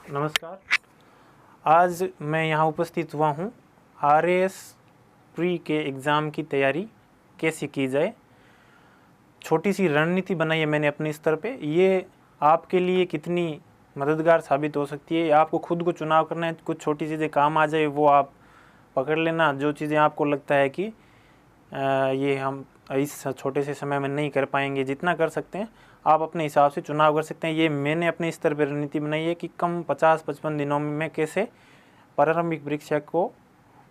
नमस्कार। आज मैं यहाँ उपस्थित हुआ हूँ RAS प्री के एग्ज़ाम की तैयारी कैसे की जाए। छोटी सी रणनीति बनाई है मैंने अपने स्तर पे। ये आपके लिए कितनी मददगार साबित हो सकती है। आपको खुद को चुनाव करना है, कुछ छोटी चीज़ें काम आ जाए वो आप पकड़ लेना। जो चीज़ें आपको लगता है कि ये हम इस छोटे से समय में नहीं कर पाएंगे, जितना कर सकते हैं आप अपने हिसाब से चुनाव कर सकते हैं। ये मैंने अपने स्तर पर रणनीति बनाई है कि कम 50-55 दिनों में मैं कैसे प्रारंभिक परीक्षा को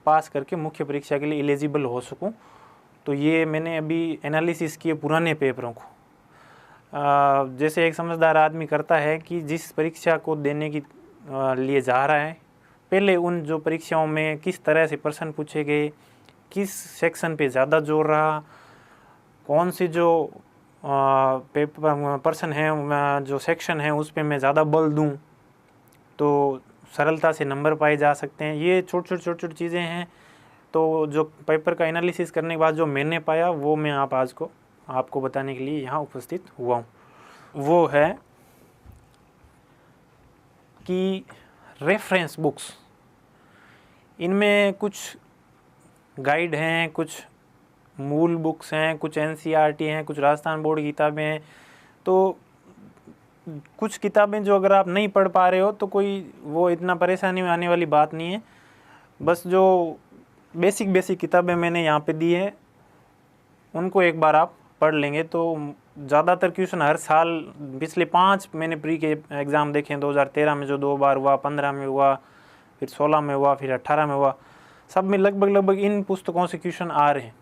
पास करके मुख्य परीक्षा के लिए एलिजिबल हो सकूं। तो ये मैंने अभी एनालिसिस किए पुराने पेपरों को। जैसे एक समझदार आदमी करता है कि जिस परीक्षा को देने की लिए जा रहा है, पहले उन जो परीक्षाओं में किस तरह से प्रश्न पूछे गए, किस सेक्शन पे ज़्यादा जोर रहा, कौन सी जो पेपर पर्सन है, जो सेक्शन है उस पे मैं ज़्यादा बल दूं तो सरलता से नंबर पाए जा सकते हैं। ये छोटी चीज़ें हैं। तो जो पेपर का एनालिसिस करने के बाद जो मैंने पाया वो मैं आज को आपको बताने के लिए यहाँ उपस्थित हुआ हूँ। वो है कि रेफरेंस बुक्स, इनमें कुछ गाइड हैं, कुछ मूल बुक्स हैं, कुछ NCERT हैं, कुछ राजस्थान बोर्ड की किताबें हैं। तो कुछ किताबें जो अगर आप नहीं पढ़ पा रहे हो तो कोई वो इतना परेशानी में आने वाली बात नहीं है। बस जो बेसिक किताबें मैंने यहाँ पे दी है उनको एक बार आप पढ़ लेंगे तो ज़्यादातर क्वेश्चन हर साल पिछले 5 मैंने प्री के एग्ज़ाम देखे हैं। 2013 में जो 2 बार हुआ, 15 में हुआ, फिर 16 में हुआ, फिर 18 में हुआ, सब में लगभग इन पुस्तकों से क्वेश्चन आ रहे हैं।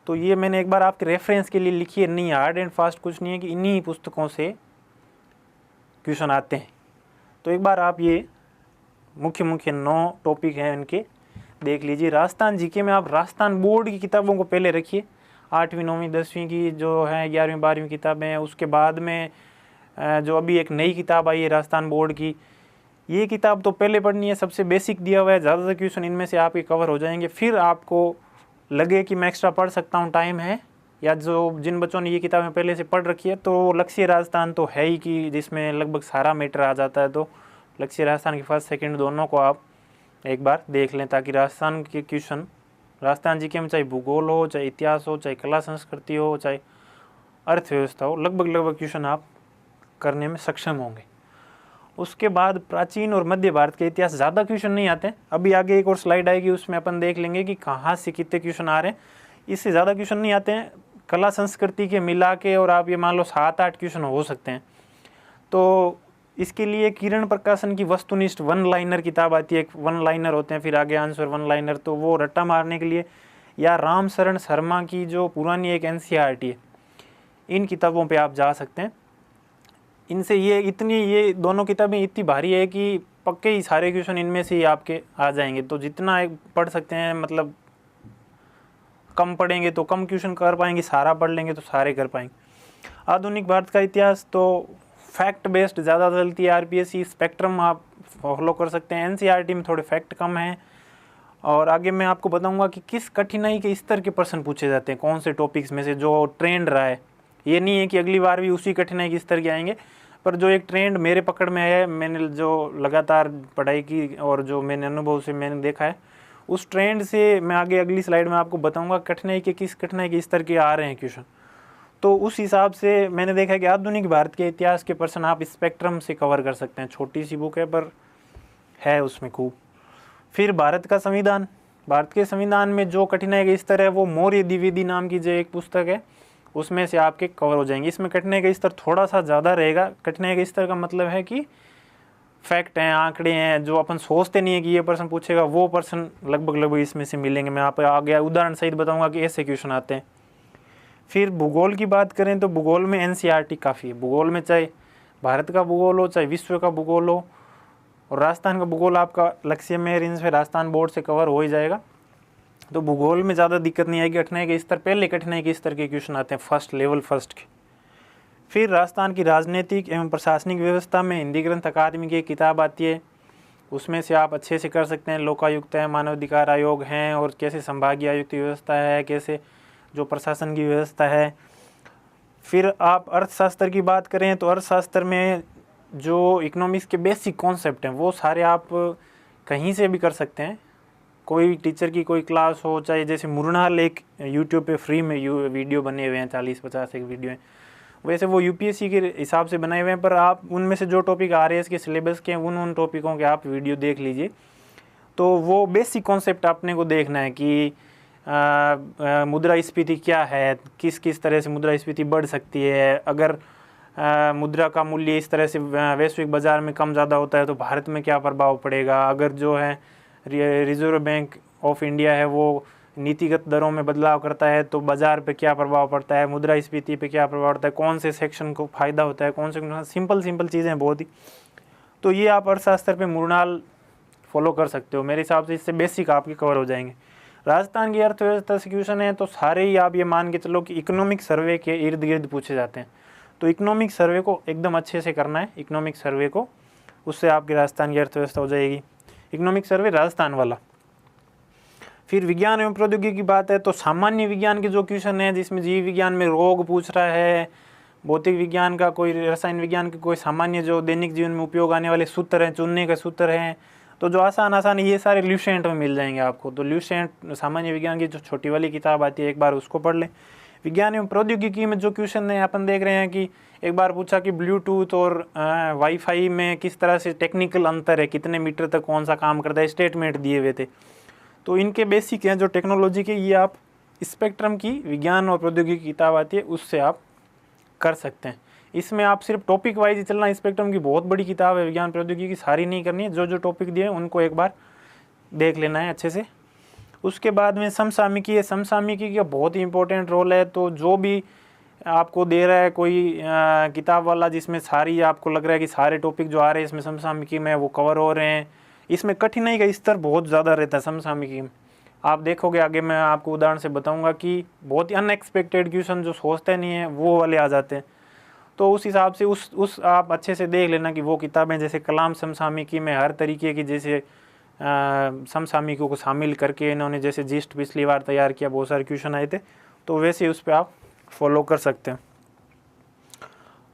तो ये मैंने एक बार आपके रेफरेंस के लिए लिखी है, नहीं हार्ड एंड फास्ट कुछ नहीं है कि इन्हीं पुस्तकों से क्वेश्चन आते हैं। तो एक बार आप ये मुख्य 9 टॉपिक हैं इनके देख लीजिए। राजस्थान जीके में आप राजस्थान बोर्ड की किताबों को पहले रखिए, 8वीं 9वीं 10वीं की जो है 11वीं 12वीं किताबें हैं। उसके बाद में जो अभी एक नई किताब आई है राजस्थान बोर्ड की, ये किताब तो पहले पढ़नी है। सबसे बेसिक दिया हुआ है, ज़्यादातर क्वेश्चन इनमें से आपके कवर हो जाएंगे। फिर आपको लगे कि मैं एक्स्ट्रा पढ़ सकता हूँ, टाइम है, या जो जिन बच्चों ने ये किताबें पहले से पढ़ रखी है तो लक्ष्य राजस्थान तो है ही कि जिसमें लगभग सारा मैटर आ जाता है। तो लक्ष्य राजस्थान के फर्स्ट सेकंड दोनों को आप एक बार देख लें, ताकि राजस्थान के क्वेश्चन राजस्थान जीके में चाहे भूगोल हो, चाहे इतिहास हो, चाहे कला संस्कृति हो, चाहे अर्थव्यवस्था हो, लगभग क्वेश्चन आप करने में सक्षम होंगे। उसके बाद प्राचीन और मध्य भारत के इतिहास ज़्यादा क्वेश्चन नहीं आते हैं। अभी आगे एक और स्लाइड आएगी, उसमें अपन देख लेंगे कि कहाँ से कितने क्वेश्चन आ रहे हैं। इससे ज़्यादा क्वेश्चन नहीं आते हैं। कला संस्कृति के मिला के और आप ये मान लो 7-8 क्वेश्चन हो सकते हैं। तो इसके लिए किरण प्रकाशन की वस्तुनिष्ठ 1 लाइनर किताब आती है। 1 लाइनर होते हैं, फिर आगे आंसर 1 लाइनर, तो वो रट्टा मारने के लिए, या राम शरण शर्मा की जो पुरानी एक NCERT है, इन किताबों पे आप जा सकते हैं। इनसे ये दोनों किताबें इतनी भारी है कि पक्के ही सारे क्वेश्चन इनमें से ही आपके आ जाएंगे। तो जितना पढ़ सकते हैं, मतलब कम पढ़ेंगे तो कम क्वेश्चन कर पाएंगे, सारा पढ़ लेंगे तो सारे कर पाएंगे। आधुनिक भारत का इतिहास तो फैक्ट बेस्ड ज़्यादा चलती है। RPSC स्पेक्ट्रम आप फॉलो कर सकते हैं। NCERT में थोड़े फैक्ट कम हैं। और आगे मैं आपको बताऊंगा कि किस कठिनाई के स्तर के प्रश्न पूछे जाते हैं, कौन से टॉपिक्स में से जो ट्रेंड रहा है। ये नहीं है कि अगली बार भी उसी कठिनाई के स्तर के आएंगे, पर जो एक ट्रेंड मेरे पकड़ में है, मैंने जो लगातार पढ़ाई की और जो मैंने अनुभव से मैंने देखा है, उस ट्रेंड से मैं आगे अगली स्लाइड में आपको बताऊंगा किस कठिनाई के स्तर के आ रहे हैं क्वेश्चन। तो उस हिसाब से मैंने देखा है कि आधुनिक भारत के इतिहास के प्रश्न आप स्पेक्ट्रम से कवर कर सकते हैं। छोटी सी बुक है पर है उसमें खूब। फिर भारत का संविधान, भारत के संविधान में जो कठिनाई का स्तर है वो मौर्य द्विवेदी नाम की जो एक पुस्तक है उसमें से आपके कवर हो जाएंगे। इसमें कठिनाई का स्तर थोड़ा सा ज़्यादा रहेगा। कठिनाई का स्तर का मतलब है कि फैक्ट हैं, आंकड़े हैं, जो अपन सोचते नहीं है कि ये प्रश्न पूछेगा, वो प्रश्न लगभग इसमें से मिलेंगे। मैं आप आगे उदाहरण सहित बताऊंगा कि ऐसे क्वेश्चन आते हैं। फिर भूगोल की बात करें तो भूगोल में NCERT काफ़ी है। भूगोल में चाहे भारत का भूगोल हो, चाहे विश्व का भूगोल हो, और राजस्थान का भूगोल आपका लक्ष्य में रेंज में राजस्थान बोर्ड से कवर हो ही जाएगा। तो भूगोल में ज़्यादा दिक्कत नहीं आएगी। कठिनाई के स्तर, पहले कठिनाई के स्तर के क्वेश्चन आते हैं फर्स्ट लेवल के। फिर राजस्थान की राजनीतिक एवं प्रशासनिक व्यवस्था में हिंदी ग्रंथ अकादमी की एक किताब आती है, उसमें से आप अच्छे से कर सकते हैं। लोकायुक्त है, मानवाधिकार आयोग हैं, और कैसे संभागीय आयुक्त की व्यवस्था है, कैसे जो प्रशासन की व्यवस्था है। फिर आप अर्थशास्त्र की बात करें तो अर्थशास्त्र में जो इकोनॉमिक्स के बेसिक कॉन्सेप्ट हैं वो सारे आप कहीं से भी कर सकते हैं। कोई टीचर की कोई क्लास हो, चाहे जैसे मुरनाल एक यूट्यूब पे फ्री में वीडियो बने हुए हैं, 40-50 एक वीडियो हैं, वैसे वो यूपीएससी के हिसाब से बनाए हुए हैं, पर आप उनमें से जो टॉपिक आरएएस के सिलेबस के हैं उन टॉपिकों के आप वीडियो देख लीजिए। तो वो बेसिक कॉन्सेप्ट आपने को देखना है कि मुद्रास्फीति क्या है, किस किस तरह से मुद्रास्फीति बढ़ सकती है, अगर मुद्रा का मूल्य इस तरह से वैश्विक बाज़ार में कम ज़्यादा होता है तो भारत में क्या प्रभाव पड़ेगा, अगर जो है रिजर्व बैंक ऑफ इंडिया है वो नीतिगत दरों में बदलाव करता है तो बाज़ार पे क्या प्रभाव पड़ता है, मुद्रास्फीति पे क्या प्रभाव पड़ता है, कौन से सेक्शन को फ़ायदा होता है, कौन से सिंपल चीज़ें हैं बहुत ही। तो ये आप अर्थशास्त्र पे मुरनाल फॉलो कर सकते हो, मेरे हिसाब से इससे बेसिक आपके कवर हो जाएंगे। राजस्थान की अर्थव्यवस्था से क्वेश्चन है तो सारे ही आप ये मान के चलो कि इकोनॉमिक सर्वे के इर्द गिर्द पूछे जाते हैं। तो इकोनॉमिक सर्वे को एकदम अच्छे से करना है, इकोनॉमिक सर्वे को, उससे आपकी राजस्थान की अर्थव्यवस्था हो जाएगी। इकोनॉमिक सर्वे राजस्थान वाला। फिर विज्ञान एवं प्रौद्योगिकी की बात है तो सामान्य विज्ञान के जो क्वेश्चन है जिसमें जीव विज्ञान में रोग पूछ रहा है, भौतिक विज्ञान का कोई, रसायन विज्ञान के कोई सामान्य जो दैनिक जीवन में उपयोग आने वाले सूत्र हैं, चुनने के सूत्र हैं, तो जो आसान ये सारे ल्यूसेंट में मिल जाएंगे आपको। तो ल्यूसेंट सामान्य विज्ञान की जो छोटी वाली किताब आती है एक बार उसको पढ़ लें। विज्ञान एवं प्रौद्योगिकी में जो क्वेश्चन है अपन देख रहे हैं कि एक बार पूछा कि ब्लूटूथ और वाईफाई में किस तरह से टेक्निकल अंतर है, कितने मीटर तक कौन सा काम करता है, स्टेटमेंट दिए हुए थे। तो इनके बेसिक हैं जो टेक्नोलॉजी के, ये आप स्पेक्ट्रम की विज्ञान और प्रौद्योगिकी किताब आती है उससे आप कर सकते हैं। इसमें आप सिर्फ टॉपिक वाइज ही चलना, स्पेक्ट्रम की बहुत बड़ी किताब है विज्ञान प्रौद्योगिकी की, सारी नहीं करनी है, जो जो टॉपिक दिए उनको एक बार देख लेना है अच्छे से। उसके बाद में समसामयिकी है, समसामयिकी का बहुत ही इंपॉर्टेंट रोल है। तो जो भी आपको दे रहा है कोई किताब वाला जिसमें सारी आपको लग रहा है कि सारे टॉपिक जो आ रहे हैं इसमें समसामयिकी में वो कवर हो रहे हैं, इसमें कठिनाई का स्तर बहुत ज़्यादा रहता है समसामयिकी में। आप देखोगे आगे मैं आपको उदाहरण से बताऊंगा कि बहुत ही अनएक्सपेक्टेड क्वेश्चन जो सोचते नहीं है वो वाले आ जाते हैं। तो उस हिसाब से उस आप अच्छे से देख लेना कि वो किताबें, जैसे कलाम समसामयिकी में हर तरीके की जैसे समसामयिकों को शामिल करके इन्होंने जैसे जिस्ट पिछली बार तैयार किया, बहुत सारे क्वेश्चन आए थे, तो वैसे उस पर आप फॉलो कर सकते हैं।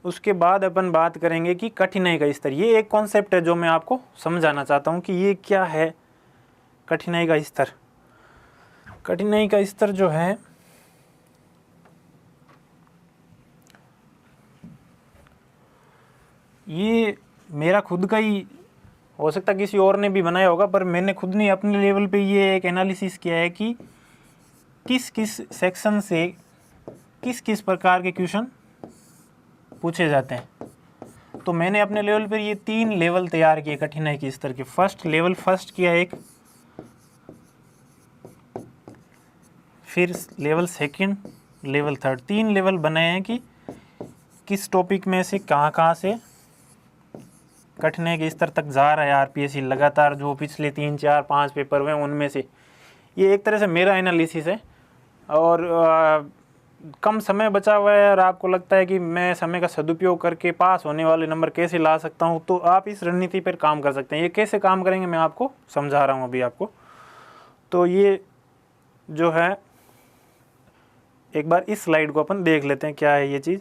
उसके बाद अपन बात करेंगे कि कठिनाई का स्तर। ये एक कॉन्सेप्ट है जो मैं आपको समझाना चाहता हूँ कि ये क्या है कठिनाई का स्तर। कठिनाई का स्तर जो है ये मेरा खुद का ही हो सकता है, किसी और ने भी बनाया होगा, पर मैंने खुद ने अपने लेवल पे ये एक एनालिसिस किया है कि किस किस सेक्शन से किस किस प्रकार के क्वेश्चन पूछे जाते हैं। तो मैंने अपने लेवल पर ये 3 लेवल तैयार किए कठिनाई के स्तर के। फर्स्ट लेवल फर्स्ट किया एक, फिर level second, level third, 3 level बनाए हैं कि किस टॉपिक में से कहाँ से कठिनाई के स्तर तक जा रहा है आरपीएससी लगातार, जो पिछले 3, 4, 5 पेपर हुए उनमें से। ये एक तरह से मेरा एनालिसिस है। और कम समय बचा हुआ है और आपको लगता है कि मैं समय का सदुपयोग करके पास होने वाले नंबर कैसे ला सकता हूँ, तो आप इस रणनीति पर काम कर सकते हैं। ये कैसे काम करेंगे मैं आपको समझा रहा हूँ अभी आपको। तो ये जो है एक बार इस स्लाइड को अपन देख लेते हैं क्या है ये चीज़।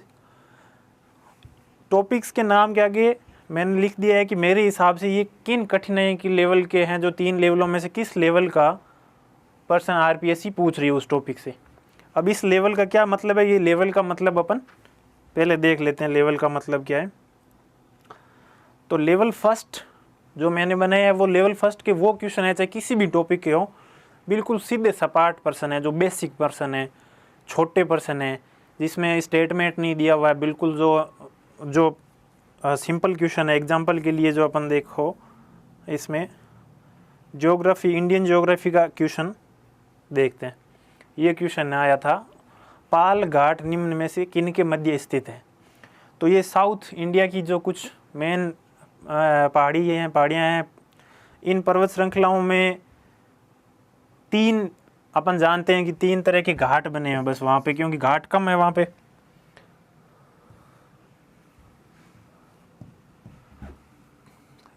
टॉपिक्स के नाम के आगे मैंने लिख दिया है कि मेरे हिसाब से ये किन कठिनाई के लेवल के हैं, जो 3 लेवलों में से किस लेवल का पर्सन आरपीएससी पूछ रही है उस टॉपिक से। अब इस लेवल का क्या मतलब है, ये लेवल का मतलब अपन पहले देख लेते हैं लेवल का मतलब क्या है। तो लेवल फर्स्ट जो मैंने बनाया है वो लेवल फर्स्ट के वो क्वेश्चन है, चाहे किसी भी टॉपिक के हो, बिल्कुल सीधे सपाट पर्सन है, जो बेसिक पर्सन है, छोटे पर्सन है, जिसमें स्टेटमेंट नहीं दिया हुआ है, बिल्कुल जो सिंपल क्वेश्चन है। एग्जांपल के लिए जो अपन देखो इसमें ज्योग्राफी, इंडियन ज्योग्राफी का क्वेश्चन देखते हैं। ये क्वेश्चन आया था, पाल घाट निम्न में से किन के मध्य स्थित है। तो ये साउथ इंडिया की जो कुछ मेन पहाड़ियाँ हैं, इन पर्वत श्रृंखलाओं में 3 अपन जानते हैं कि 3 तरह के घाट बने हैं बस वहाँ पे, क्योंकि घाट कम है वहाँ पे।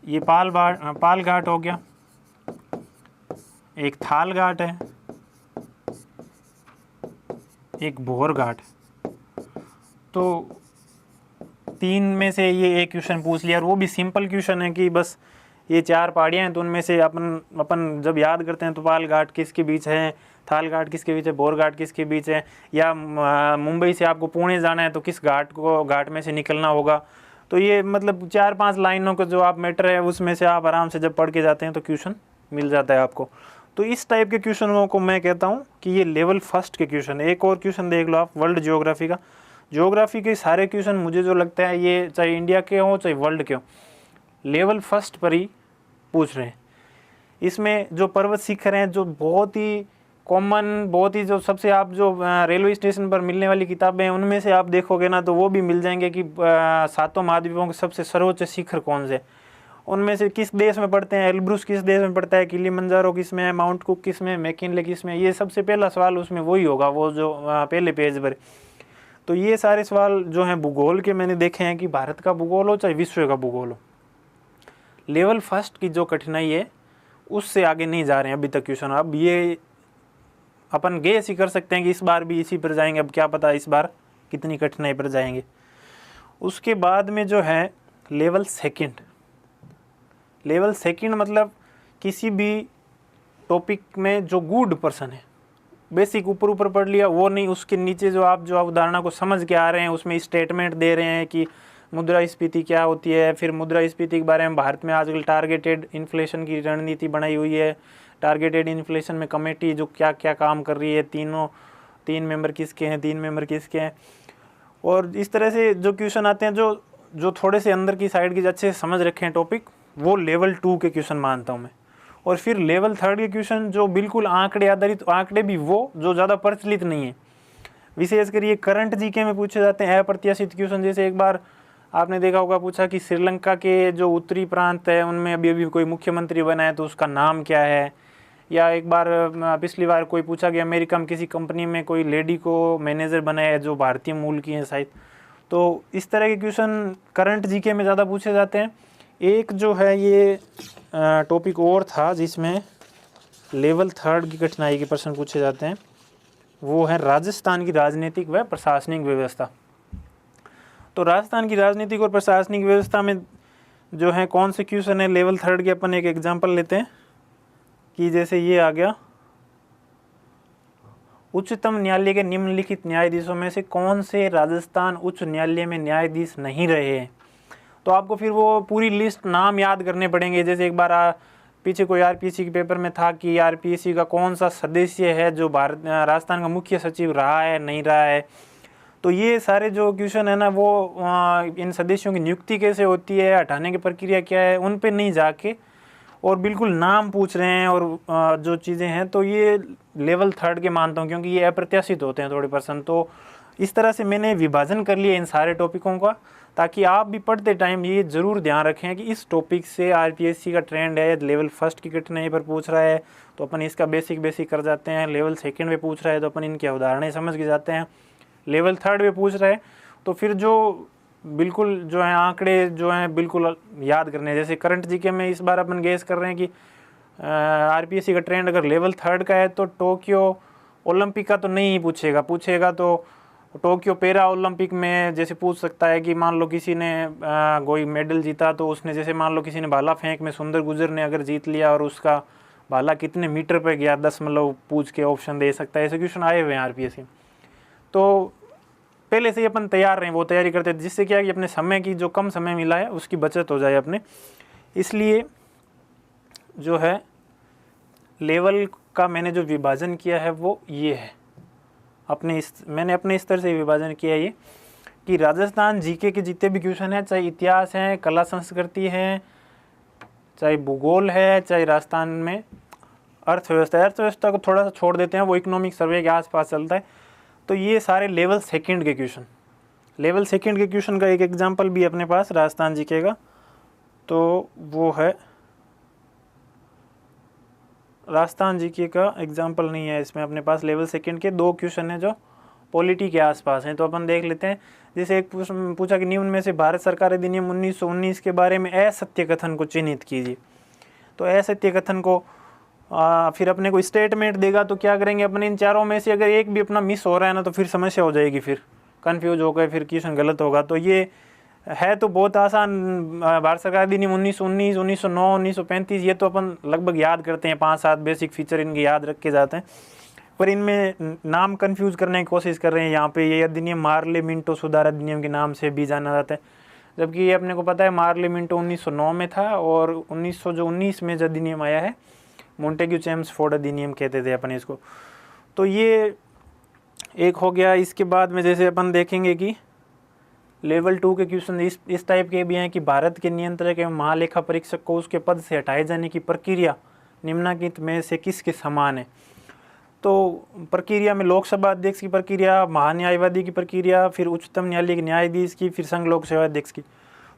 ये पाल घाट हो गया, एक थाल घाट है, एक भोर घाट। तो 3 में से ये एक क्वेश्चन पूछ लिया, और वो भी सिंपल क्वेश्चन है कि बस ये 4 पहाड़ियाँ हैं तो उनमें से अपन जब याद करते हैं तो पाल घाट किसके बीच है, थाल घाट किसके बीच है, बोर घाट किसके बीच है, या मुंबई से आपको पुणे जाना है तो किस घाट में से निकलना होगा। तो ये मतलब 4-5 लाइनों का जो आप मैटर है उसमें से आप आराम से जब पढ़ के जाते हैं तो क्वेश्चन मिल जाता है आपको। तो इस टाइप के क्वेश्चनों को मैं कहता हूँ कि ये लेवल फर्स्ट के क्वेश्चन। एक और क्वेश्चन देख लो आप, वर्ल्ड ज्योग्राफी का। ज्योग्राफी के सारे क्वेश्चन मुझे जो लगता है ये चाहे इंडिया के हों चाहे वर्ल्ड के हों, लेवल फर्स्ट पर ही पूछ रहे हैं। इसमें जो पर्वत शिखर हैं, जो बहुत ही कॉमन, बहुत ही जो सबसे आप जो रेलवे स्टेशन पर मिलने वाली किताबें हैं उनमें से आप देखोगे ना तो वो भी मिल जाएंगे कि 7 महाद्वीपों के सबसे सर्वोच्च शिखर कौन से, उनमें से किस देश में पड़ते हैं, एल्ब्रुस किस देश में पड़ता है, किलिमंजारो किस में है, माउंट कुक किस में, मैकिनले किस में। ये सबसे पहला सवाल उसमें वही होगा, वो जो पहले पेज पर। तो ये सारे सवाल जो हैं भूगोल के मैंने देखे हैं कि भारत का भूगोल हो चाहे विश्व का भूगोल हो, लेवल फर्स्ट की जो कठिनाई है उससे आगे नहीं जा रहे हैं अभी तक क्वेश्चन। अब ये अपन गेस ही कर सकते हैं कि इस बार भी इसी पर जाएंगे, अब क्या पता इस बार कितनी कठिनाई पर जाएंगे। उसके बाद में जो है लेवल सेकंड। लेवल सेकंड मतलब किसी भी टॉपिक में जो गुड पर्सन है, बेसिक ऊपर ऊपर पढ़ लिया वो नहीं, उसके नीचे जो आप उदाहरणों को समझ के आ रहे हैं उसमें स्टेटमेंट दे रहे हैं कि मुद्रास्फीति क्या होती है, फिर मुद्रास्फीति के बारे में भारत में आजकल टारगेटेड इन्फ्लेशन की रणनीति बनाई हुई है, टारगेटेड इन्फ्लेशन में कमेटी जो क्या क्या काम कर रही है, 3 मेंबर किसके हैं, 3 मेंबर किसके हैं। और इस तरह से जो क्वेश्चन आते हैं जो थोड़े से अंदर की साइड की अच्छे से समझ रखे हैं टॉपिक, वो लेवल 2 के क्वेश्चन मानता हूँ मैं। और फिर लेवल 3 के क्वेश्चन जो बिल्कुल आंकड़े आधारित, आंकड़े भी वो जो ज़्यादा प्रचलित नहीं है, विशेषकर ये करंट जीके में पूछे जाते हैं अप्रत्याशित क्वेश्चन। जैसे एक बार आपने देखा होगा पूछा कि श्रीलंका के जो उत्तरी प्रांत है उनमें अभी कोई मुख्यमंत्री बना है तो उसका नाम क्या है। या एक बार पिछली बार कोई पूछा कि अमेरिका में किसी कंपनी में कोई लेडी को मैनेजर बनाया है जो भारतीय मूल की है शायद। तो इस तरह के क्वेश्चन करंट जीके में ज़्यादा पूछे जाते हैं। एक जो है ये टॉपिक और था जिसमें लेवल 3 की कठिनाई के प्रश्न पूछे जाते हैं, वो है राजस्थान की राजनीतिक व प्रशासनिक व्यवस्था। तो राजस्थान की राजनीतिक और प्रशासनिक व्यवस्था में जो है कौन से क्वेश्चन है लेवल 3 के, अपन एक एग्जांपल लेते हैं कि जैसे ये आ गया, उच्चतम न्यायालय के निम्नलिखित न्यायाधीशों में से कौन से राजस्थान उच्च न्यायालय में न्यायाधीश नहीं रहे हैं। तो आपको फिर वो पूरी लिस्ट नाम याद करने पड़ेंगे। जैसे एक बार पीछे कोई आरपीएससी के पेपर में था कि आरपीएससी का कौन सा सदस्य है जो राजस्थान का मुख्य सचिव रहा है नहीं रहा है। तो ये सारे जो क्वेश्चन है ना वो इन सदस्यों की नियुक्ति कैसे होती है, हटाने की प्रक्रिया क्या है, उन पे नहीं जाके और बिल्कुल नाम पूछ रहे हैं और जो चीज़ें हैं, तो ये लेवल 3 के मानता हूँ क्योंकि ये अप्रत्याशित होते हैं थोड़े पर्सन। तो इस तरह से मैंने विभाजन कर लिया इन सारे टॉपिकों का, ताकि आप भी पढ़ते टाइम ये ज़रूर ध्यान रखें कि इस टॉपिक से आरपीएससी का ट्रेंड है, लेवल 1 की कठिनाई पर पूछ रहा है तो अपन इसका बेसिक कर जाते हैं, लेवल 2 में पूछ रहा है तो अपन इनके उदाहरण समझ के जाते हैं, लेवल 3 में पूछ रहा है तो फिर जो बिल्कुल जो है आंकड़े जो हैं बिल्कुल याद करने। जैसे करंट जीके में इस बार अपन गेस कर रहे हैं कि आरपीएससी का ट्रेंड अगर लेवल 3 का है तो टोक्यो ओलंपिक का तो नहीं पूछेगा तो टोक्यो पैरा ओलंपिक में जैसे पूछ सकता है कि मान लो किसी ने कोई मेडल जीता तो उसने, जैसे मान लो किसी ने भाला फेंक में सुंदर गुजर ने अगर जीत लिया और उसका भाला कितने मीटर पे गया 10 पूछ के ऑप्शन दे सकता है। ऐसे क्वेश्चन आए हुए हैं आरपीएससी। तो पहले से ही अपन तैयार रहें, वो तैयारी करते थे जिससे क्या कि अपने समय की जो कम समय मिला है उसकी बचत हो जाए अपने। इसलिए जो है लेवल का मैंने जो विभाजन किया है वो ये है, मैंने अपने स्तर से विभाजन किया है ये कि राजस्थान जीके के जितने भी क्वेश्चन हैं, चाहे इतिहास हैं, कला संस्कृति हैं, चाहे भूगोल है, चाहे राजस्थान में अर्थव्यवस्था को थोड़ा सा छोड़ देते हैं, वो इकोनॉमिक सर्वे के आसपास चलता है। तो ये सारे लेवल 2 के क्वेश्चन, लेवल 2 के क्वेश्चन का एक एग्जांपल भी अपने पास राजस्थान जीके का, तो वो है राजस्थान जीके का एग्जांपल नहीं है इसमें अपने पास। लेवल 2 के 2 क्वेश्चन हैं जो पॉलिटी के आसपास हैं, तो अपन देख लेते हैं। जैसे एक पूछा कि निम्न में से भारत सरकार अधिनियम 1919 के बारे में असत्य कथन को चिन्हित कीजिए। तो असत्य कथन को फिर अपने को स्टेटमेंट देगा तो क्या करेंगे अपने इन चारों में से अगर एक भी अपना मिस हो रहा है ना तो फिर समस्या हो जाएगी, फिर कंफ्यूज हो गए, फिर क्वेश्चन गलत होगा। तो ये है तो बहुत आसान। भारत सरकार अधिनियम 1919, 1909, 1935 ये तो अपन लगभग याद करते हैं, 5-7 बेसिक फीचर इनके याद रख के जाते हैं, पर इनमें नाम कंफ्यूज करने की कोशिश कर रहे हैं। यहाँ पे ये अधिनियम मार्ले मिंटो सुधार अधिनियम के नाम से भी जाना जाता है, जबकि ये अपने को पता है मार्ले मिंटो 1909 में था, और 1919 में जो अधिनियम आया है मोंटेग्यू चेम्सफोर्ड अधिनियम कहते थे अपन इसको। तो ये एक हो गया। इसके बाद में जैसे अपन देखेंगे कि लेवल 2 के क्वेश्चन इस टाइप के भी हैं कि भारत के नियंत्रक एवं महालेखा परीक्षक को उसके पद से हटाए जाने की प्रक्रिया निम्नलिखित में से किसके समान है। तो प्रक्रिया में लोकसभा अध्यक्ष की प्रक्रिया, महान्यायवादी की प्रक्रिया, फिर उच्चतम न्यायालय के न्यायाधीश की, फिर संघ लोक सेवा अध्यक्ष की।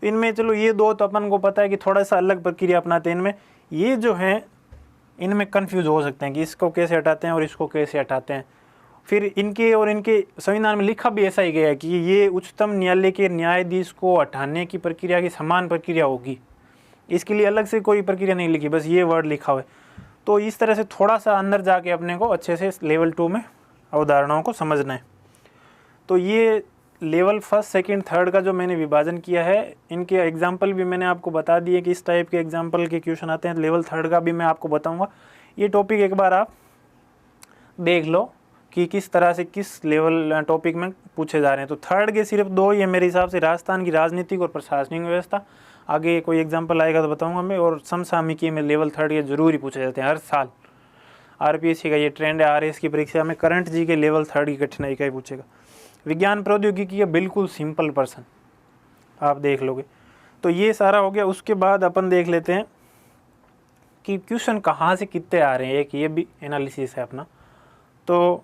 इनमें चलो ये दो तो अपन को पता है कि थोड़ा सा अलग प्रक्रिया अपनाते हैं। इनमें ये जो है इनमें कन्फ्यूज हो सकते हैं कि इसको कैसे हटाते हैं और इसको कैसे हटाते हैं। फिर इनके और इनके संविधान में लिखा भी ऐसा ही गया है कि ये उच्चतम न्यायालय के न्यायाधीश को हटाने की प्रक्रिया की समान प्रक्रिया होगी, इसके लिए अलग से कोई प्रक्रिया नहीं लिखी, बस ये वर्ड लिखा हुआ है। तो इस तरह से थोड़ा सा अंदर जाके अपने को अच्छे से लेवल 2 में अवधारणाओं को समझना है। तो ये लेवल 1, 2, 3 का जो मैंने विभाजन किया है, इनके एग्जाम्पल भी मैंने आपको बता दिए कि इस टाइप के एग्जाम्पल के क्वेश्चन आते हैं। लेवल 3 का भी मैं आपको बताऊंगा। ये टॉपिक एक बार आप देख लो कि किस तरह से किस लेवल टॉपिक में पूछे जा रहे हैं। तो 3 के सिर्फ 2 ये मेरे हिसाब से राजस्थान की राजनीतिक और प्रशासनिक व्यवस्था, आगे कोई एग्जाम्पल आएगा तो बताऊंगा मैं, और समसामयिकी में लेवल 3 के जरूर ही पूछे जाते हैं हर साल। आरपीएससी का ये ट्रेंड है, आरएस की परीक्षा में करंट जी के लेवल 3 की कठिनाई का ही पूछेगा। विज्ञान प्रौद्योगिकी का बिल्कुल सिंपल पर्सन आप देख लोगे। तो ये सारा हो गया। उसके बाद अपन देख लेते हैं कि क्वेश्चन कहाँ से कितने आ रहे हैं, एक ये भी एनालिसिस है अपना। तो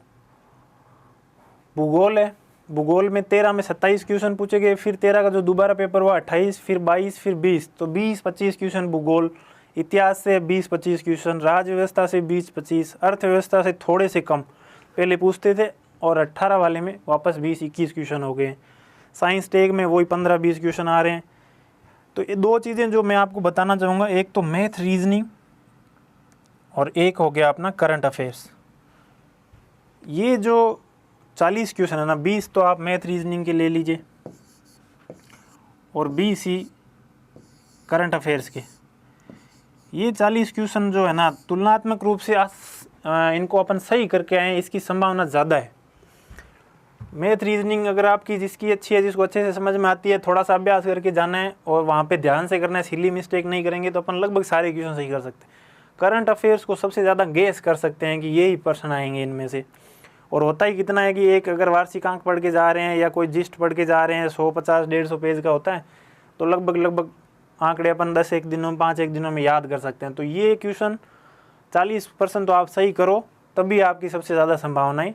भूगोल है, भूगोल में 13 में 27 क्वेश्चन पूछे गए, फिर 13 का जो दोबारा पेपर हुआ 28, फिर 22, फिर 20, तो 20-25 क्वेश्चन भूगोल। इतिहास से 20-25 क्वेश्चन, राज्य व्यवस्था से 20-25, अर्थव्यवस्था से थोड़े से कम पहले पूछते थे, और 18 वाले में वापस 20-21 क्वेश्चन हो गए। साइंस टेक में वही 15-20 क्वेश्चन आ रहे हैं। तो ये दो चीज़ें जो मैं आपको बताना चाहूँगा, एक तो मैथ रीजनिंग और एक हो गया अपना करंट अफेयर्स। ये जो 40 क्वेश्चन है ना, 20 तो आप मैथ रीजनिंग के ले लीजिए और 20 ही करंट अफेयर्स के। ये 40 क्वेश्चन जो है ना, तुलनात्मक रूप से इनको अपन सही करके आए, इसकी संभावना ज़्यादा है। मैथ रीजनिंग अगर आपकी जिसकी अच्छी है, जिसको अच्छे से समझ में आती है, थोड़ा सा अभ्यास करके जाना है और वहाँ पे ध्यान से करना है, सिली मिस्टेक नहीं करेंगे तो अपन लगभग सारे क्वेश्चन सही कर सकते हैं। करंट अफेयर्स को सबसे ज़्यादा गेस कर सकते हैं कि यही प्रश्न आएंगे इनमें से। और होता ही कितना है कि एक अगर वार्षिकांक पढ़ के जा रहे हैं या कोई जिस्ट पढ़ के जा रहे हैं, 150-150 पेज का होता है, तो लगभग आंकड़े अपन 10 एक दिनों में, 5 एक दिनों में याद कर सकते हैं। तो ये क्वेश्चन 40% तो आप सही करो, तभी आपकी सबसे ज़्यादा संभावनाएं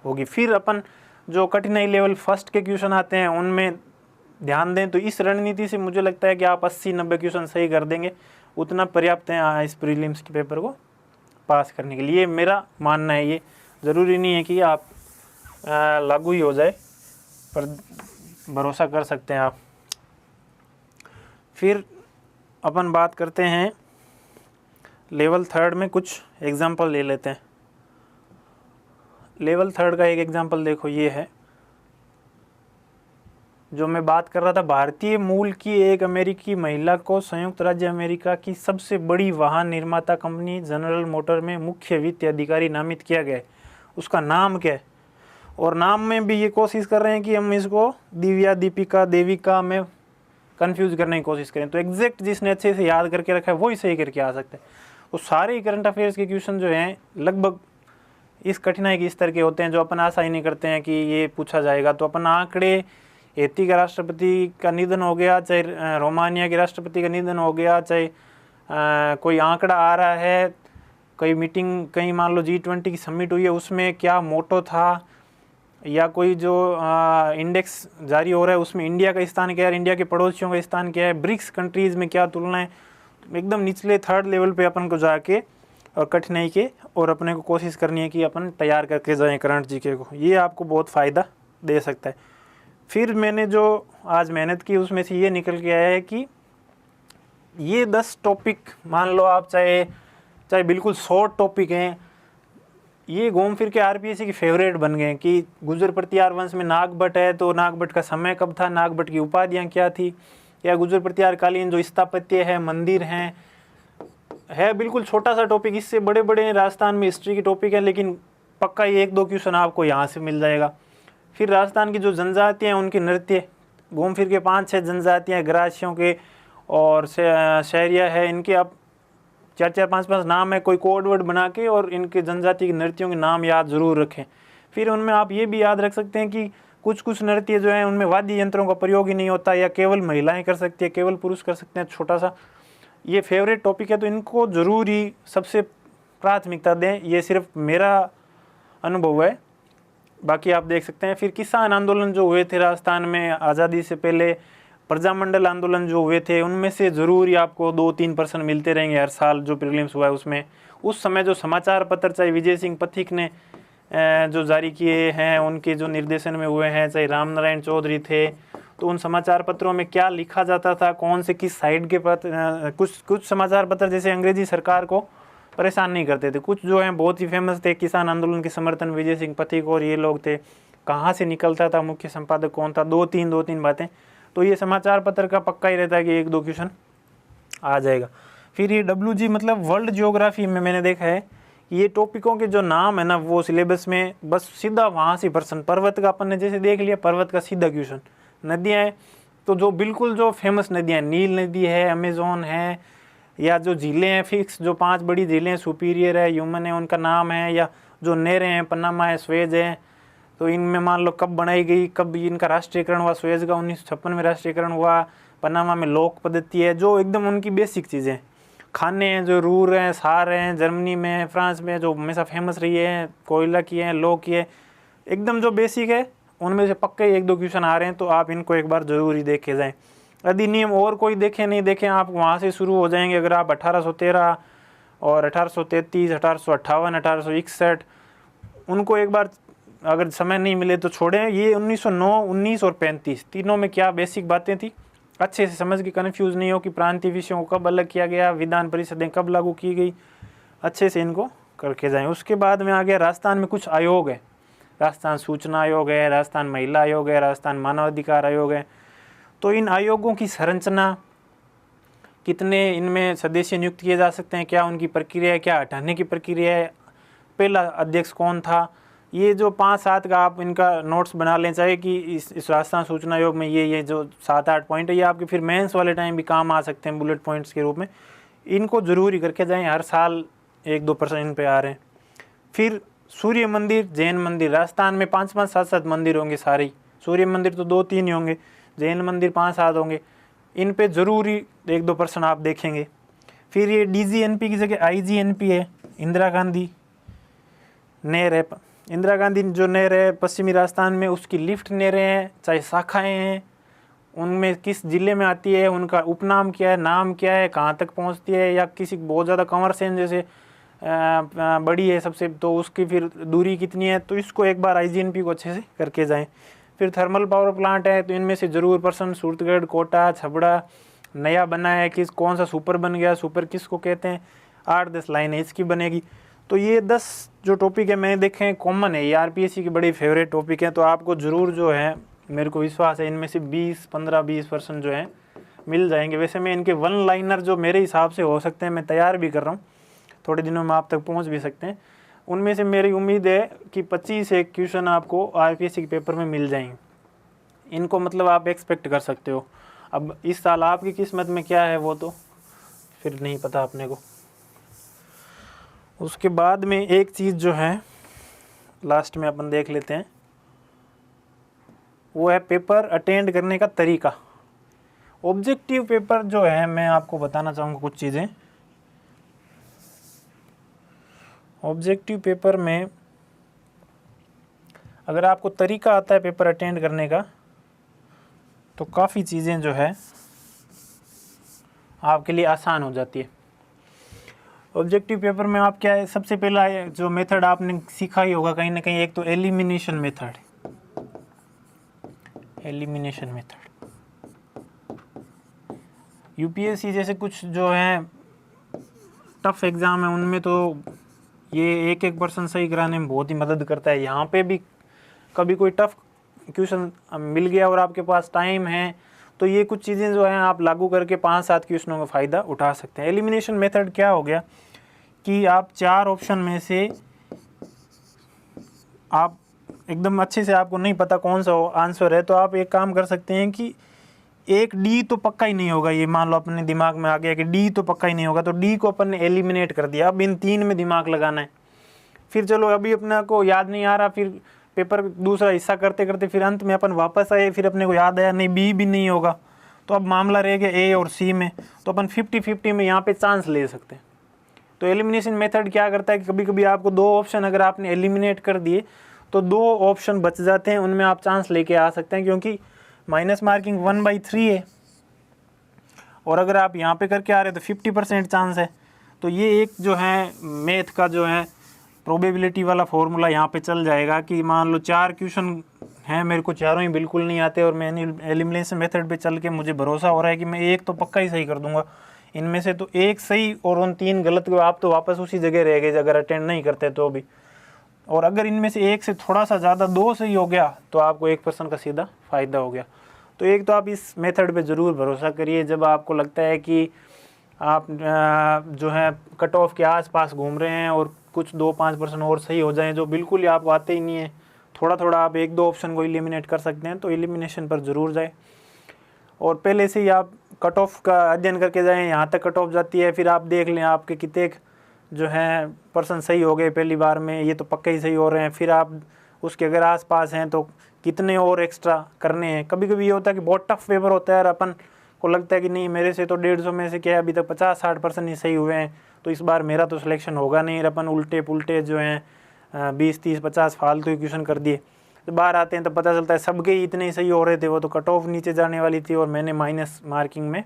होगी। फिर अपन जो कठिनाई लेवल 1 के क्वेश्चन आते हैं उनमें ध्यान दें। तो इस रणनीति से मुझे लगता है कि आप 80-90 क्वेश्चन सही कर देंगे, उतना पर्याप्त है इस प्रीलिम्स के पेपर को पास करने के लिए। मेरा मानना है, ये ज़रूरी नहीं है कि आप लागू ही हो जाए, पर भरोसा कर सकते हैं आप। फिर अपन बात करते हैं लेवल 3 में कुछ एग्जाम्पल ले लेते हैं। लेवल 3 का एक एग्जाम्पल देखो, ये है जो मैं बात कर रहा था। भारतीय मूल की एक अमेरिकी महिला को संयुक्त राज्य अमेरिका की सबसे बड़ी वाहन निर्माता कंपनी जनरल मोटर में मुख्य वित्तीय अधिकारी नामित किया गया है। उसका नाम क्या है? और नाम में भी ये कोशिश कर रहे हैं कि हम इसको दिव्या, दीपिका, देविका में कंफ्यूज करने की कोशिश करें। तो एग्जैक्ट जिसने अच्छे से याद करके रखा है वही सही करके आ सकता है। तो सारे ही करंट अफेयर्स के क्वेश्चन जो हैं लगभग इस कठिनाई के स्तर के होते हैं, जो अपन आशा ही नहीं करते हैं कि ये पूछा जाएगा। तो अपन आंकड़े, हैती का राष्ट्रपति का निधन हो गया, चाहे रोमानिया के राष्ट्रपति का निधन हो गया, चाहे कोई आंकड़ा आ रहा है, कोई मीटिंग, कहीं मान लो G20 की समिट हुई है, उसमें क्या मोटो था, या कोई जो इंडेक्स जारी हो रहा है उसमें इंडिया का स्थान क्या है, इंडिया के पड़ोसियों का स्थान क्या है, ब्रिक्स कंट्रीज़ में क्या तुलना है। एकदम निचले 3rd लेवल पे अपन को जाके और कठिनाई के और अपने को कोशिश करनी है कि अपन तैयार करके जाएं करंट जीके को। ये आपको बहुत फ़ायदा दे सकता है। फिर मैंने जो आज मेहनत की उसमें से ये निकल के आया है कि ये 10 टॉपिक मान लो आप, चाहे बिल्कुल शॉर्ट टॉपिक हैं, ये घूम फिर के आरपीएससी की फेवरेट बन गए कि गुर्जर प्रतिहार वंश में नागभट्ट है तो नागभट्ट का समय कब था, नागभट्ट की उपाधियाँ क्या थी, या गुर्जर प्रतिहार कालीन जो स्थापत्य है, मंदिर हैं, है बिल्कुल छोटा सा टॉपिक। इससे बड़े बड़े राजस्थान में हिस्ट्री की टॉपिक है, लेकिन पक्का ये 1-2 क्वेश्चन आपको यहाँ से मिल जाएगा। फिर राजस्थान की जो जनजातियाँ हैं उनके नृत्य, घूम फिर के 5-6 जनजातियाँ ग्रासियों के और शहरिया है, इनके आप 4-4, 5-5 नाम है, कोई कोड वर्ड बना के और इनके जनजाति के नृत्यों के नाम याद ज़रूर रखें। फिर उनमें आप ये भी याद रख सकते हैं कि कुछ कुछ नृत्य जो हैं उनमें वाद्य यंत्रों का प्रयोग ही नहीं होता, या केवल महिलाएं कर सकती है, केवल पुरुष कर सकते हैं। छोटा सा ये फेवरेट टॉपिक है, तो इनको ज़रूर ही सबसे प्राथमिकता दें। ये सिर्फ मेरा अनुभव है, बाकी आप देख सकते हैं। फिर किसान आंदोलन जो हुए थे राजस्थान में आज़ादी से पहले, प्रजामंडल आंदोलन जो हुए थे, उनमें से ज़रूर ही आपको 2-3% मिलते रहेंगे हर साल जो प्रीलिम्स हुआ है उसमें। उस समय जो समाचार पत्र चाहे विजय सिंह पथिक ने जो जारी किए हैं, उनके जो निर्देशन में हुए हैं, चाहे रामनारायण चौधरी थे, तो उन समाचार पत्रों में क्या लिखा जाता था, कौन से किस साइड के पत्र, कुछ समाचार पत्र जैसे अंग्रेजी सरकार को परेशान नहीं करते थे, कुछ जो हैं बहुत ही फेमस थे किसान आंदोलन के समर्थन, विजय सिंह पथिक और ये लोग थे। कहाँ से निकलता था, मुख्य संपादक कौन था, 2-3 बातें। तो ये समाचार पत्र का पक्का ही रहता है कि 1-2 क्वेश्चन आ जाएगा। फिर ये WG मतलब वर्ल्ड जियोग्राफी में मैंने देखा है ये टॉपिकों के जो नाम है ना, वो सिलेबस में बस सीधा वहाँ से प्रश्न, पर्वत का अपन ने जैसे देख लिया, पर्वत का सीधा क्वेश्चन। नदियाँ हैं तो जो बिल्कुल जो फेमस नदियाँ, नील नदी है, अमेजोन है, या जो झीलें हैं फिक्स, जो 5 बड़ी झीलें, सुपीरियर है, ह्यूमन है, उनका नाम है, या जो नहरें हैं, पनामा है, स्वेज है, तो इनमें मान लो कब बनाई गई, कब इनका राष्ट्रीयकरण हुआ। स्वेज का 1956 में राष्ट्रीयकरण हुआ, पनामा में लोक पद्धति है, जो एकदम उनकी बेसिक चीज़ें। खाने हैं जो रूर हैं, सार हैं, जर्मनी में, फ्रांस में जो हमेशा फेमस रही है, कोयला की है, लो की है, एकदम जो बेसिक है उनमें से पक्के 1-2 क्वेश्चन आ रहे हैं, तो आप इनको एक बार ज़रूर ही देखे जाएँ। अधिनियम और कोई देखें नहीं देखें, आप वहाँ से शुरू हो जाएंगे। अगर आप 1813 और 1833, 1858, 1861 उनको एक बार अगर समय नहीं मिले तो छोड़ें। ये 1909, 19 और 35 तीनों में क्या बेसिक बातें थी, अच्छे से समझ के कन्फ्यूज़ नहीं हो कि प्रांतीय विषयों को कब अलग किया गया, विधान परिषदें कब लागू की गई, अच्छे से इनको करके जाएं। उसके बाद में आ गया राजस्थान में कुछ आयोग है, राजस्थान सूचना आयोग है, राजस्थान महिला आयोग है, राजस्थान मानवाधिकार आयोग है। तो इन आयोगों की संरचना, कितने इनमें सदस्य नियुक्त किए जा सकते हैं, क्या उनकी प्रक्रिया है, क्या हटाने की प्रक्रिया है, पहला अध्यक्ष कौन था, ये जो 5-7 का आप इनका नोट्स बना लें, चाहे कि इस राजस्थान सूचना आयोग में ये जो 7-8 पॉइंट है, ये आपके फिर मेंस वाले टाइम भी काम आ सकते हैं बुलेट पॉइंट्स के रूप में। इनको ज़रूर ही करके जाएँ, हर साल 1-2% इन पे आ रहे हैं। फिर सूर्य मंदिर, जैन मंदिर, राजस्थान में 5-5, 7-7 मंदिर होंगे सारे ही। सूर्य मंदिर तो 2-3 ही होंगे, जैन मंदिर 5-7 होंगे। इन पे ज़रूरी 1-2% आप देखेंगे। फिर ये DGNP की जगह IGNP है, इंदिरा गांधी नहर है। इंदिरा गांधी जो नहर है पश्चिमी राजस्थान में, उसकी लिफ्ट नहरें हैं, चाहे शाखाएं हैं, उनमें किस जिले में आती है, उनका उपनाम क्या है, नाम क्या है, कहाँ तक पहुँचती है, या किसी बहुत ज़्यादा कंवर सेन जैसे बड़ी है सबसे, तो उसकी फिर दूरी कितनी है, तो इसको एक बार IGNP को अच्छे से करके जाएं। फिर थर्मल पावर प्लांट है, तो इनमें से ज़रूर पर्सन सूरतगढ़, कोटा, छबड़ा नया बना है, किस कौन सा सुपर बन गया, सुपर किसको कहते हैं, 8-10 लाइनें इसकी बनेगी। तो ये 10 जो टॉपिक है मैंने देखे हैं कॉमन है, ये RPSC की बड़ी फेवरेट टॉपिक है, तो आपको ज़रूर जो है, मेरे को विश्वास है इनमें से 15-20% जो है मिल जाएंगे। वैसे मैं इनके 1 लाइनर जो मेरे हिसाब से हो सकते हैं, मैं तैयार भी कर रहा हूँ, थोड़े दिनों में आप तक पहुँच भी सकते हैं। उनमें से मेरी उम्मीद है कि 25 क्वेश्चन आपको RPSC के पेपर में मिल जाएंगे। इनको मतलब आप एक्सपेक्ट कर सकते हो। अब इस साल आपकी किस्मत में क्या है वो तो फिर नहीं पता अपने को। उसके बाद में एक चीज़ जो है लास्ट में अपन देख लेते हैं, वो है पेपर अटेंड करने का तरीका। ऑब्जेक्टिव पेपर जो है, मैं आपको बताना चाहूँगा कुछ चीज़ें। ऑब्जेक्टिव पेपर में अगर आपको तरीका आता है पेपर अटेंड करने का, तो काफ़ी चीज़ें जो है आपके लिए आसान हो जाती है। ऑब्जेक्टिव पेपर में आप क्या है, सबसे पहला जो मेथड आपने सीखा ही होगा कहीं ना कहीं, एक तो elimination method. Elimination method UPSC जैसे कुछ जो है टफ एग्ज़ाम है उनमें तो ये एक एक पर्सन सही कराने में बहुत ही मदद करता है। यहाँ पे भी कभी कोई टफ क्वेश्चन मिल गया और आपके पास टाइम है तो ये कुछ चीज़ें जो हैं आप लागू करके 5-7 क्वेश्चनों का फ़ायदा उठा सकते हैं। एलिमिनेशन मेथड क्या हो गया कि आप 4 ऑप्शन में से आप एकदम अच्छे से आपको नहीं पता कौन सा आंसर है, तो आप एक काम कर सकते हैं कि एक डी तो पक्का ही नहीं होगा, ये मान लो अपने दिमाग में आ गया कि डी तो पक्का ही नहीं होगा, तो डी को अपन ने एलिमिनेट कर दिया। अब इन 3 में दिमाग लगाना है। फिर चलो अभी अपने को याद नहीं आ रहा, फिर पेपर दूसरा हिस्सा करते करते फिर अंत में अपन वापस आए, फिर अपने को याद आया नहीं बी भी नहीं होगा, तो अब मामला रह गया ए और सी में, तो अपन 50-50 में यहाँ पे चांस ले सकते हैं। तो एलिमिनेशन मेथड क्या करता है कि कभी कभी आपको 2 ऑप्शन अगर आपने एलिमिनेट कर दिए तो 2 ऑप्शन बच जाते हैं, उनमें आप चांस लेके आ सकते हैं, क्योंकि माइनस मार्किंग 1/3 है और अगर आप यहाँ पे करके आ रहे हैं तो 50% चांस है। तो ये एक जो है मैथ का जो है प्रोबेबिलिटी वाला फॉर्मूला यहाँ पे चल जाएगा कि मान लो 4 क्वेश्चन हैं, मेरे को चारों ही बिल्कुल नहीं आते और मैंने एलिमिनेशन मेथड पे चल के मुझे भरोसा हो रहा है कि मैं एक तो पक्का ही सही कर दूंगा, इनमें से तो एक सही और उन 3 गलत को आप तो वापस उसी जगह रह गए अगर अटेंड नहीं करते तो भी। और अगर इनमें से एक से थोड़ा सा ज़्यादा 2 सही हो गया तो आपको 1% का सीधा फ़ायदा हो गया। तो एक तो आप इस मेथड पे ज़रूर भरोसा करिए जब आपको लगता है कि आप जो है कट ऑफ के आसपास घूम रहे हैं और कुछ 2-5% और सही हो जाएं जो बिल्कुल ही आपको आते ही नहीं है, थोड़ा थोड़ा आप 1-2 ऑप्शन को एलिमिनेट कर सकते हैं, तो एलिमिनेशन पर ज़रूर जाए। और पहले से ही आप कट ऑफ का अध्ययन करके जाएं, यहाँ तक कट ऑफ जाती है, फिर आप देख लें आपके कितने जो हैं पर्सन सही हो गए पहली बार में, ये तो पक्का ही सही हो रहे हैं, फिर आप उसके अगर आसपास हैं तो कितने और एक्स्ट्रा करने हैं। कभी कभी ये होता है कि बहुत टफ पेपर होता है और अपन को लगता है कि नहीं मेरे से तो 150 में से क्या है अभी तक 50-60% ही सही हुए हैं, तो इस बार मेरा तो सिलेक्शन होगा नहीं, और अपन उल्टे पुल्टे जो हैं 20-30-50 फालतू ही क्वेश्चन कर दिए, तो बाहर आते हैं तो पता चलता है सबके ही इतने ही सही हो रहे थे, वो तो कट ऑफ नीचे जाने वाली थी और मैंने माइनस मार्किंग में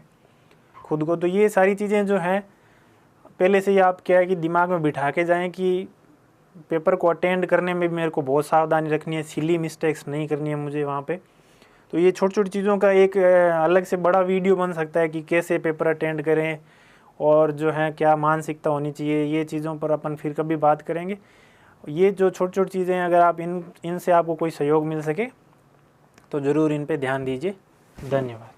खुद को। तो ये सारी चीज़ें जो हैं पहले से ही आप क्या है कि दिमाग में बिठा के जाएं कि पेपर को अटेंड करने में भी मेरे को बहुत सावधानी रखनी है, सिली मिस्टेक्स नहीं करनी है मुझे वहाँ पे। तो ये छोटी छोटी चीज़ों का एक अलग से बड़ा वीडियो बन सकता है कि कैसे पेपर अटेंड करें और जो है क्या मानसिकता होनी चाहिए, ये चीज़ों पर अपन फिर कभी बात करेंगे। ये जो छोटी छोटी चीज़ें हैं अगर आप इनसे आपको कोई सहयोग मिल सके तो ज़रूर इन पे ध्यान दीजिए। धन्यवाद।